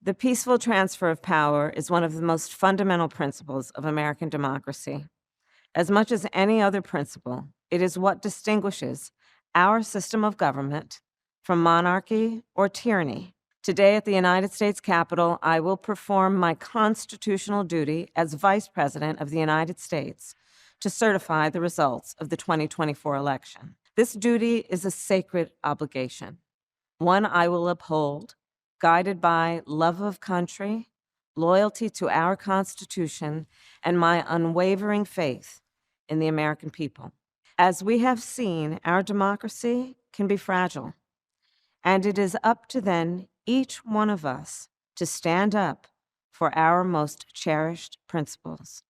The peaceful transfer of power is one of the most fundamental principles of American democracy. As much as any other principle, it is what distinguishes our system of government from monarchy or tyranny. Today at the United States Capitol, I will perform my constitutional duty as Vice President of the United States to certify the results of the 2024 election. This duty is a sacred obligation, one I will uphold, guided by love of country, loyalty to our Constitution, and my unwavering faith in the American people. As we have seen, our democracy can be fragile, and it is up to then each one of us to stand up for our most cherished principles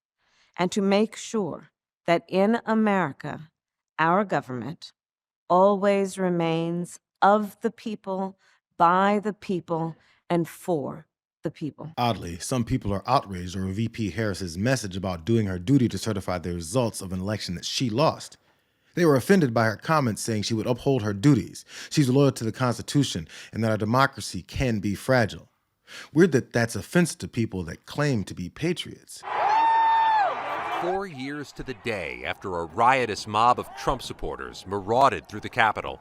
and to make sure that in America, our government always remains of the people, by the people, and for the people. Oddly, some people are outraged over VP Harris's message about doing her duty to certify the results of an election that she lost. They were offended by her comments saying she would uphold her duties, she's loyal to the Constitution, and that our democracy can be fragile. Weird that that's offensive to people that claim to be patriots. 4 years to the day after a riotous mob of Trump supporters marauded through the Capitol,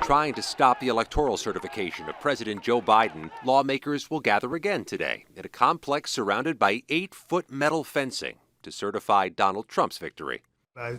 trying to stop the electoral certification of President Joe Biden, lawmakers will gather again today at a complex surrounded by 8-foot metal fencing to certify Donald Trump's victory. I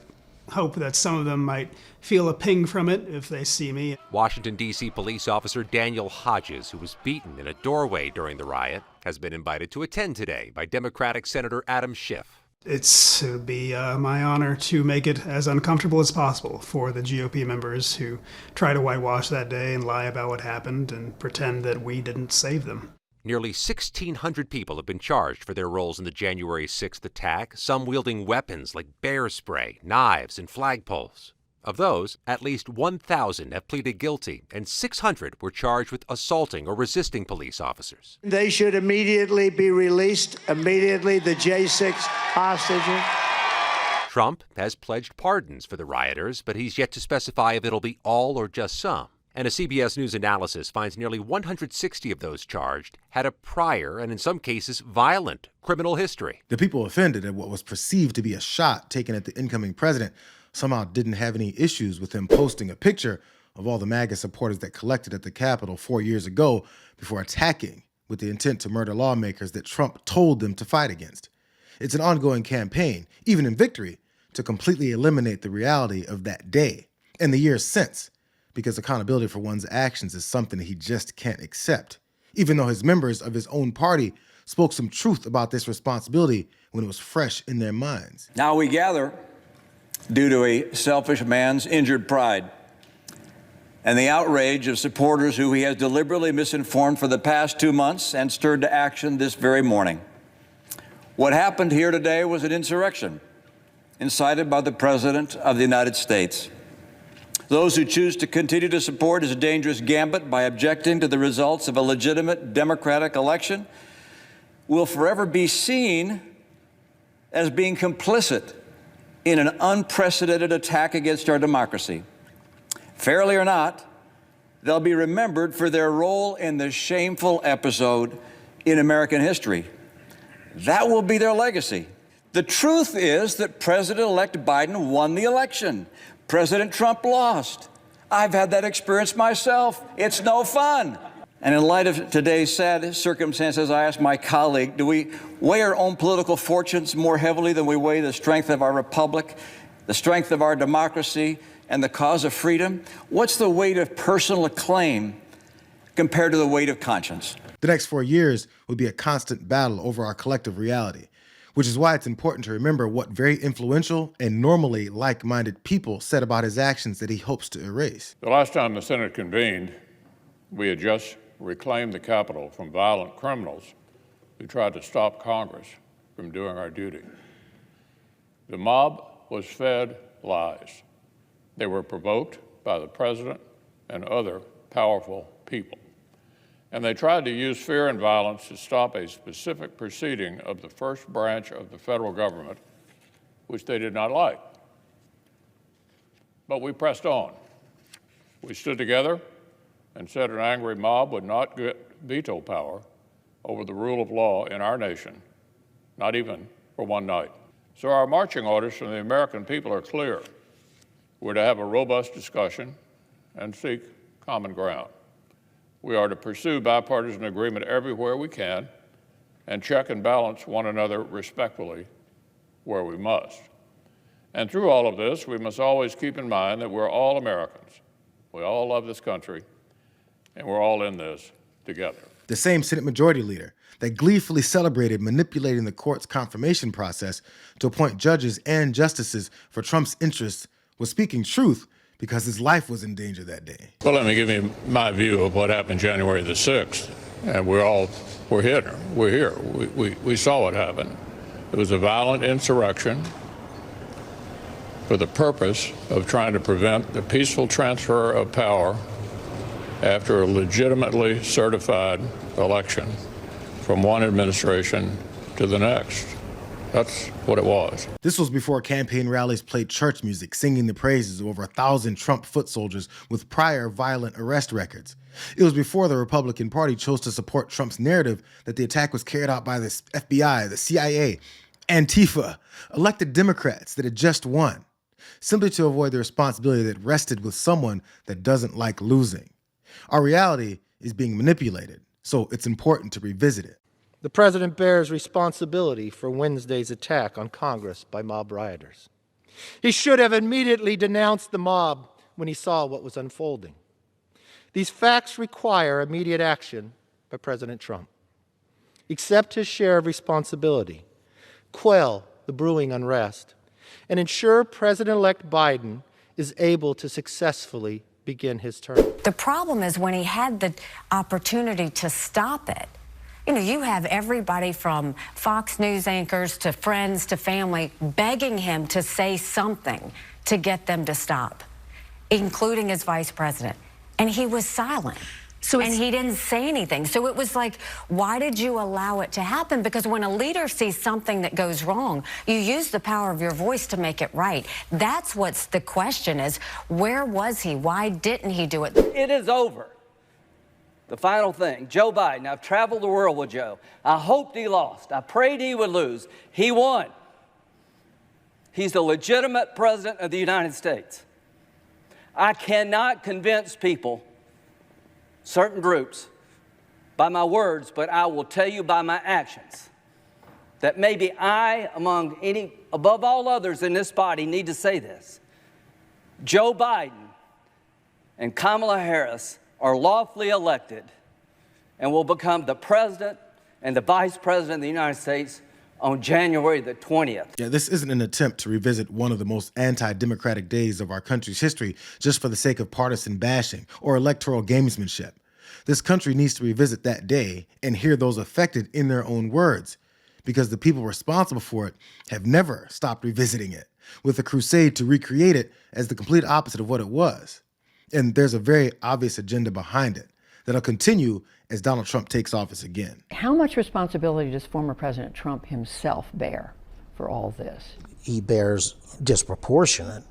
hope that some of them might feel a ping from it if they see me. Washington, D.C. police officer Daniel Hodges, who was beaten in a doorway during the riot, has been invited to attend today by Democratic Senator Adam Schiff. It would be my honor to make it as uncomfortable as possible for the GOP members who try to whitewash that day and lie about what happened and pretend that we didn't save them. Nearly 1,600 people have been charged for their roles in the January 6th attack, some wielding weapons like bear spray, knives, and flagpoles. Of those, at least 1,000 have pleaded guilty, and 600 were charged with assaulting or resisting police officers. They should immediately be released, the J6 hostages. Trump has pledged pardons for the rioters, but he's yet to specify if it'll be all or just some. And a CBS News analysis finds nearly 160 of those charged had a prior, and in some cases, violent criminal history. The people offended at what was perceived to be a shot taken at the incoming president somehow didn't have any issues with him posting a picture of all the MAGA supporters that collected at the Capitol 4 years ago before attacking with the intent to murder lawmakers that Trump told them to fight against. It's an ongoing campaign, even in victory, to completely eliminate the reality of that day and the years since, because accountability for one's actions is something he just can't accept, even though his members of his own party spoke some truth about this responsibility when it was fresh in their minds. Now we gather due to a selfish man's injured pride and the outrage of supporters who he has deliberately misinformed for the past 2 months and stirred to action this very morning. What happened here today was an insurrection incited by the President of the United States. Those who choose to continue to support his dangerous gambit by objecting to the results of a legitimate democratic election will forever be seen as being complicit in an unprecedented attack against our democracy. Fairly or not, they'll be remembered for their role in the shameful episode in American history. That will be their legacy. The truth is that President-elect Biden won the election. President Trump lost. I've had that experience myself. It's no fun. And in light of today's sad circumstances, I ask my colleague, do we weigh our own political fortunes more heavily than we weigh the strength of our republic, the strength of our democracy, and the cause of freedom? What's the weight of personal acclaim compared to the weight of conscience? The next 4 years will be a constant battle over our collective reality, which is why it's important to remember what very influential and normally like-minded people said about his actions that he hopes to erase. The last time the Senate convened, we had just reclaimed the Capitol from violent criminals who tried to stop Congress from doing our duty. The mob was fed lies. They were provoked by the president and other powerful people. And they tried to use fear and violence to stop a specific proceeding of the first branch of the federal government, which they did not like. But we pressed on. We stood together and said an angry mob would not get veto power over the rule of law in our nation, not even for one night. So our marching orders from the American people are clear. We're to have a robust discussion and seek common ground. We are to pursue bipartisan agreement everywhere we can and check and balance one another respectfully where we must. And through all of this, we must always keep in mind that we're all Americans. We all love this country, and we're all in this together. The same Senate Majority Leader that gleefully celebrated manipulating the court's confirmation process to appoint judges and justices for Trump's interests was speaking truth because his life was in danger that day. Well, let me give you my view of what happened January the 6th. And we're here. We saw what happened. It was a violent insurrection for the purpose of trying to prevent the peaceful transfer of power after a legitimately certified election from one administration to the next. That's what it was. This was before campaign rallies played church music, singing the praises of over 1,000 Trump foot soldiers with prior violent arrest records. It was before the Republican Party chose to support Trump's narrative that the attack was carried out by the FBI, the CIA, Antifa, elected Democrats that had just won, simply to avoid the responsibility that rested with someone that doesn't like losing. Our reality is being manipulated, so it's important to revisit it. The president bears responsibility for Wednesday's attack on Congress by mob rioters. He should have immediately denounced the mob when he saw what was unfolding. These facts require immediate action by President Trump. Accept his share of responsibility, quell the brewing unrest, and ensure President-elect Biden is able to successfully begin his term. The problem is when he had the opportunity to stop it. You know, you have everybody from Fox News anchors to friends to family begging him to say something to get them to stop, including his vice president. And he was silent. And he didn't say anything. So it was like, why did you allow it to happen? Because when a leader sees something that goes wrong, you use the power of your voice to make it right. That's what's the question is, where was he? Why didn't he do it? It is over. The final thing, Joe Biden, I've traveled the world with Joe. I hoped he lost. I prayed he would lose. He won. He's the legitimate president of the United States. I cannot convince people, certain groups, by my words, but I will tell you by my actions that maybe I, above all others in this body, need to say this. Joe Biden and Kamala Harris are lawfully elected and will become the president and the vice president of the United States on January the 20th. Yeah, this isn't an attempt to revisit one of the most anti-democratic days of our country's history just for the sake of partisan bashing or electoral gamesmanship. This country needs to revisit that day and hear those affected in their own words, because the people responsible for it have never stopped revisiting it, with a crusade to recreate it as the complete opposite of what it was. And there's a very obvious agenda behind it that'll continue as Donald Trump takes office again. How much responsibility does former President Trump himself bear for all this? He bears disproportionate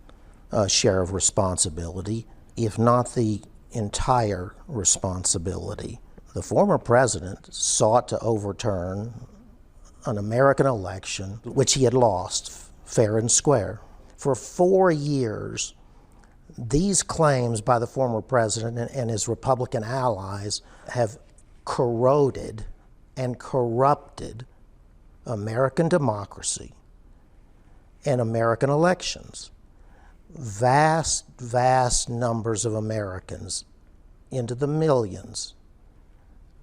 share of responsibility, if not the entire responsibility. The former president sought to overturn an American election, which he had lost fair and square. For 4 years, these claims by the former president and his Republican allies have corroded and corrupted American democracy and American elections. Vast, vast numbers of Americans, into the millions,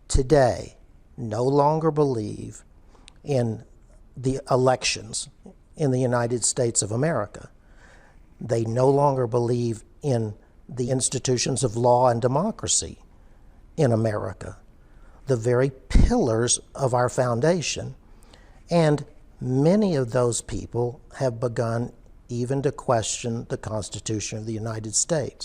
today no longer believe in the elections in the United States of America. They no longer believe in the institutions of law and democracy in America, the very pillars of our foundation. And many of those people have begun even to question the Constitution of the United States.